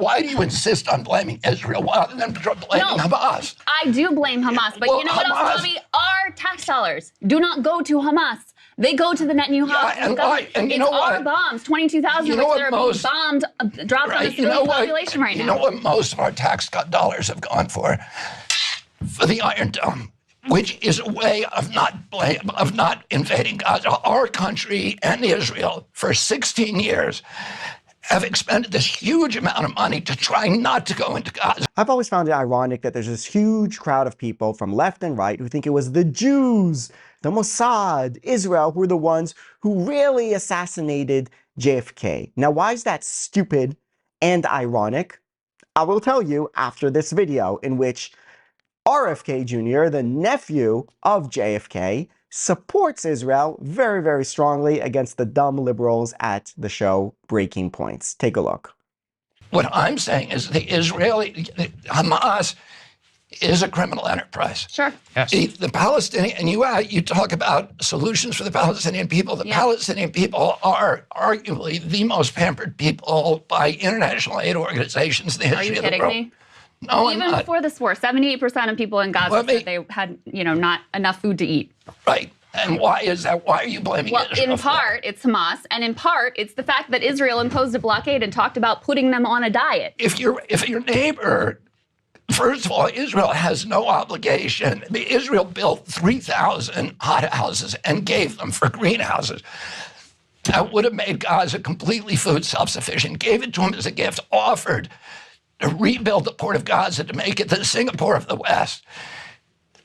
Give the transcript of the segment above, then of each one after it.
Why do you insist on blaming Israel rather than blaming Hamas? I do blame Hamas, but you know what else, Bobby? Our tax dollars do not go to Hamas. They go to the Netanyahu government. And you know what? Our bombs, 22,000 of which are being bombed, dropped on the civilian population right now. You know what most of our tax dollars have gone for? For the Iron Dome, which is a way of not invading Gaza. Our country and Israel for 16 years have expended this huge amount of money to try not to go into Gaza. I've always found it ironic that there's this huge crowd of people from left and right who think it was the Jews, the Mossad, Israel, who were the ones who really assassinated JFK. Now, why is that stupid and ironic? I will tell you after this video, in which RFK Jr., the nephew of JFK, supports Israel very, very strongly against the dumb liberals at the show Breaking Points. Take a look. What I'm saying is Hamas is a criminal enterprise. Sure. Yes. The Palestinian, and you talk about solutions for the Palestinian people. The Palestinian people are arguably the most pampered people by international aid organizations in the history of the world. Are you kidding me? No, even before this war, 78% of people in Gaza said they had, not enough food to eat. Right. And why is that? Why are you blaming Israel? Well, in part, it's Hamas, and in part, it's the fact that Israel imposed a blockade and talked about putting them on a diet. If your neighbor, first of all, Israel has no obligation. I mean, Israel built 3,000 hothouses and gave them for greenhouses. That would have made Gaza completely food self-sufficient, gave it to them as a gift, offered to rebuild the port of Gaza to make it the Singapore of the West.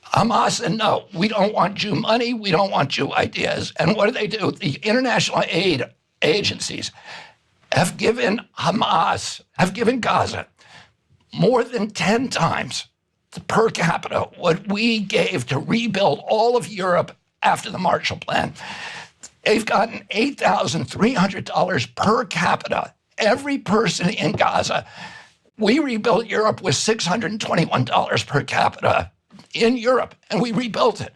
Hamas said, no, we don't want Jew money, we don't want Jew ideas. And what do? The international aid agencies have given Gaza more than 10 times per capita what we gave to rebuild all of Europe after the Marshall Plan. They've gotten $8,300 per capita, every person in Gaza. We rebuilt Europe with $621 per capita in Europe, and we rebuilt it.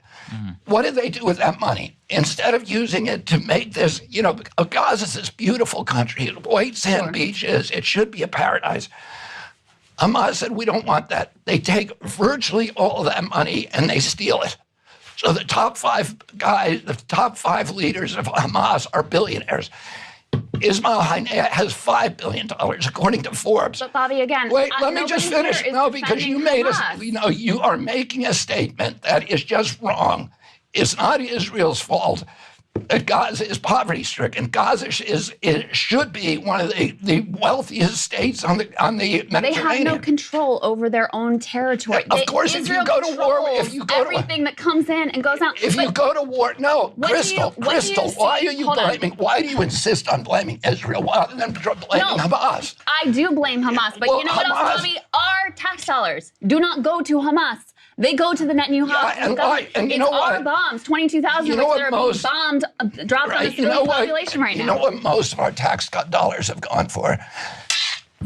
What did they do with that money? Instead of using it to make this, Gaza is this beautiful country, white sand beaches, it should be a paradise. Hamas said, we don't want that. They take virtually all of that money and they steal it. So the top 5 guys, the top 5 leaders of Hamas are billionaires. Ismail Haniyeh has $5 billion, according to Forbes. But Bobby, again, wait, let me just finish. No, because you you are making a statement that is just wrong. It's not Israel's fault that Gaza is poverty-stricken. Gaza should be one of the wealthiest states on the Mediterranean. They have no control over their own territory. Of course, Israel if you go to war, everything that comes in and goes out. If you go to war, no, Crystal, why are you blaming? Why do you insist on blaming Israel rather than blaming Hamas? I do blame Hamas, but you know what else, Bobby? Our tax dollars do not go to Hamas. They go to the Netanyahu government. And you know what? Our bombs, 22,000 of which are being bombed, dropped on the civilian population right now. You know what most of our tax dollars have gone for?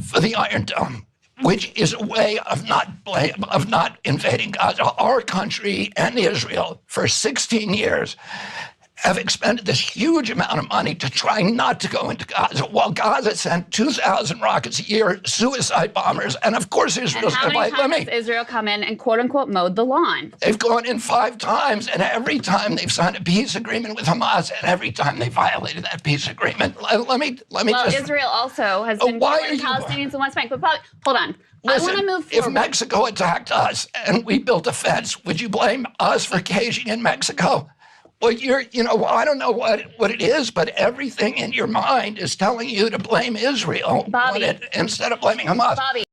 For the Iron Dome, which is a way of not invading Gaza. Our country and Israel for 16 years have expended this huge amount of money to try not to go into Gaza, while Gaza sent 2,000 rockets a year, suicide bombers, and of course Israel's going to And how many times has Israel come in and quote-unquote mowed the lawn? They've gone in 5 times, and every time they've signed a peace agreement with Hamas, and every time they violated that peace agreement. Let me just... Israel also has been killing Palestinians in the West Bank, but Bobby, hold on. Listen, I want to move forward. If Mexico attacked us and we built a fence, would you blame us for caging in Mexico? Well, I don't know what it is, but everything in your mind is telling you to blame Israel instead of blaming Hamas. Bobby.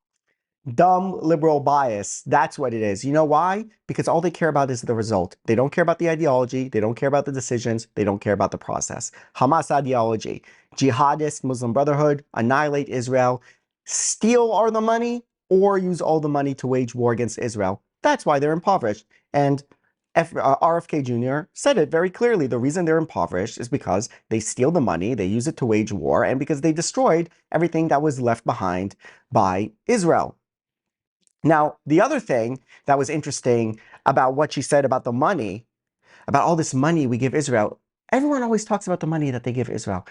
Dumb liberal bias. That's what it is. You know why? Because all they care about is the result. They don't care about the ideology. They don't care about the decisions. They don't care about the process. Hamas ideology, jihadist Muslim Brotherhood, annihilate Israel, steal all the money, or use all the money to wage war against Israel. That's why they're impoverished. And RFK Jr. said it very clearly. The reason they're impoverished is because they steal the money, they use it to wage war, and because they destroyed everything that was left behind by Israel. Now, the other thing that was interesting about what she said about the money, about all this money we give Israel, everyone always talks about the money that they give Israel.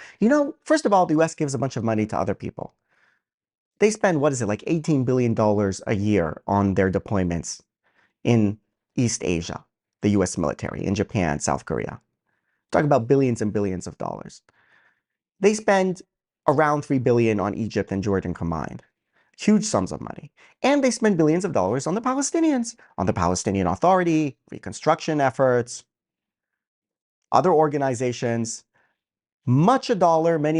First of all, the U.S. gives a bunch of money to other people. They spend, what is it, like $18 billion a year on their deployments in East Asia, the US military, in Japan, South Korea. Talking about billions and billions of dollars. They spend around $3 billion on Egypt and Jordan combined. Huge sums of money. And they spend billions of dollars on the Palestinians, on the Palestinian Authority, reconstruction efforts, other organizations. Many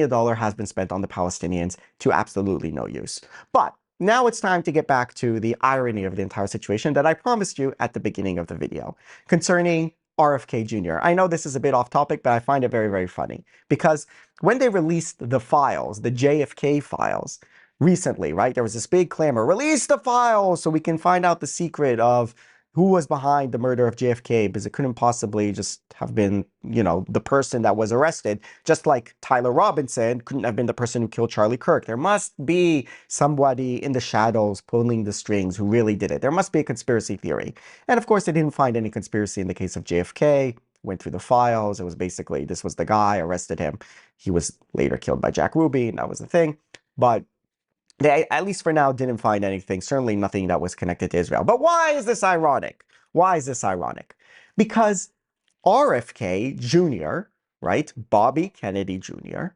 a dollar has been spent on the Palestinians to absolutely no use. But now it's time to get back to the irony of the entire situation that I promised you at the beginning of the video concerning RFK Jr. I know this is a bit off topic, but I find it very, very funny because when they released the files, the JFK files, recently, right, there was this big clamor, release the files so we can find out the secret of who was behind the murder of JFK, because it couldn't possibly just have been, you know, the person that was arrested, just like Tyler Robinson couldn't have been the person who killed Charlie Kirk. There must be somebody in the shadows pulling the strings who really did it. There must be a conspiracy theory. And of course, they didn't find any conspiracy in the case of JFK. Went through the files. It was basically, this was the guy, arrested him. He was later killed by Jack Ruby, and that was the thing. But they, at least for now, didn't find anything, certainly nothing that was connected to Israel. But why is this ironic? Why is this ironic? Because RFK Jr., right, Bobby Kennedy Jr.,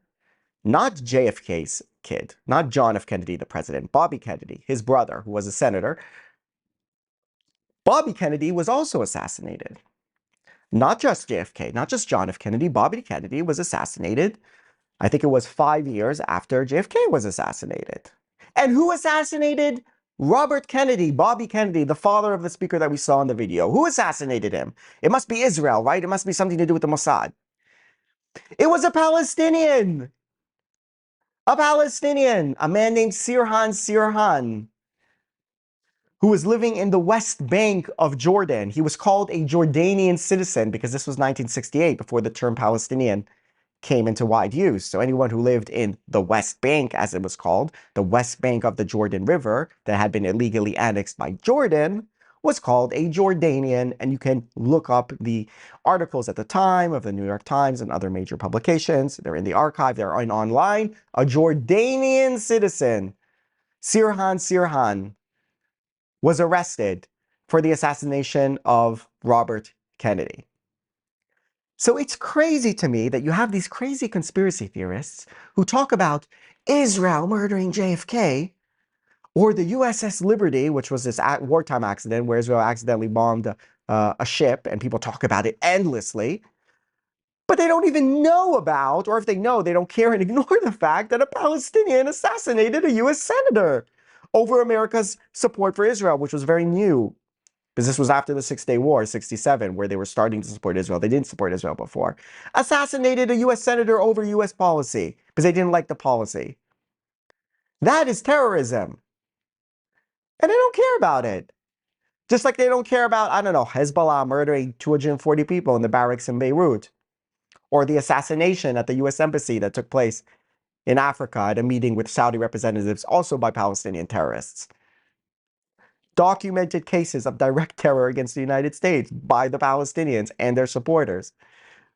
not JFK's kid, not John F. Kennedy, the president, Bobby Kennedy, his brother, who was a senator, Bobby Kennedy was also assassinated. Not just JFK, not just John F. Kennedy, Bobby Kennedy was assassinated, I think it was 5 years after JFK was assassinated. And who assassinated Robert Kennedy, Bobby Kennedy, the father of the speaker that we saw in the video? Who assassinated him? It must be Israel, right? It must be something to do with the Mossad. It was a Palestinian. A Palestinian, a man named Sirhan, who was living in the West Bank of Jordan. He was called a Jordanian citizen because this was 1968, before the term Palestinian came into wide use. So anyone who lived in the West Bank, as it was called, the West Bank of the Jordan River that had been illegally annexed by Jordan, was called a Jordanian. And you can look up the articles at the time of the New York Times and other major publications. They're in the archive, they're online. A Jordanian citizen, Sirhan, was arrested for the assassination of Robert Kennedy. So it's crazy to me that you have these crazy conspiracy theorists who talk about Israel murdering JFK, or the USS Liberty, which was this wartime accident where Israel accidentally bombed a ship, and people talk about it endlessly. But they don't even know about, or if they know, they don't care and ignore the fact that a Palestinian assassinated a US senator over America's support for Israel, which was very new. Because this was after the Six-Day War, 67, where they were starting to support Israel. They didn't support Israel before. Assassinated a US senator over US policy because they didn't like the policy. That is terrorism. And they don't care about it. Just like they don't care about, I don't know, Hezbollah murdering 240 people in the barracks in Beirut. Or the assassination at the US Embassy that took place in Africa at a meeting with Saudi representatives, also by Palestinian terrorists. Documented cases of direct terror against the United States by the Palestinians and their supporters.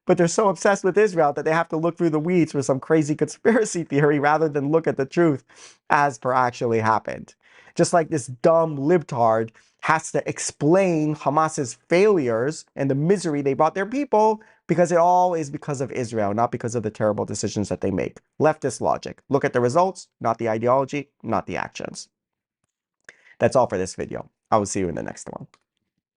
But they're so obsessed with Israel that they have to look through the weeds for some crazy conspiracy theory rather than look at the truth as per actually happened. Just like this dumb libtard has to explain Hamas's failures and the misery they brought their people because it all is because of Israel, not because of the terrible decisions that they make. Leftist logic. Look at the results, not the ideology, not the actions. That's all for this video. I will see you in the next one.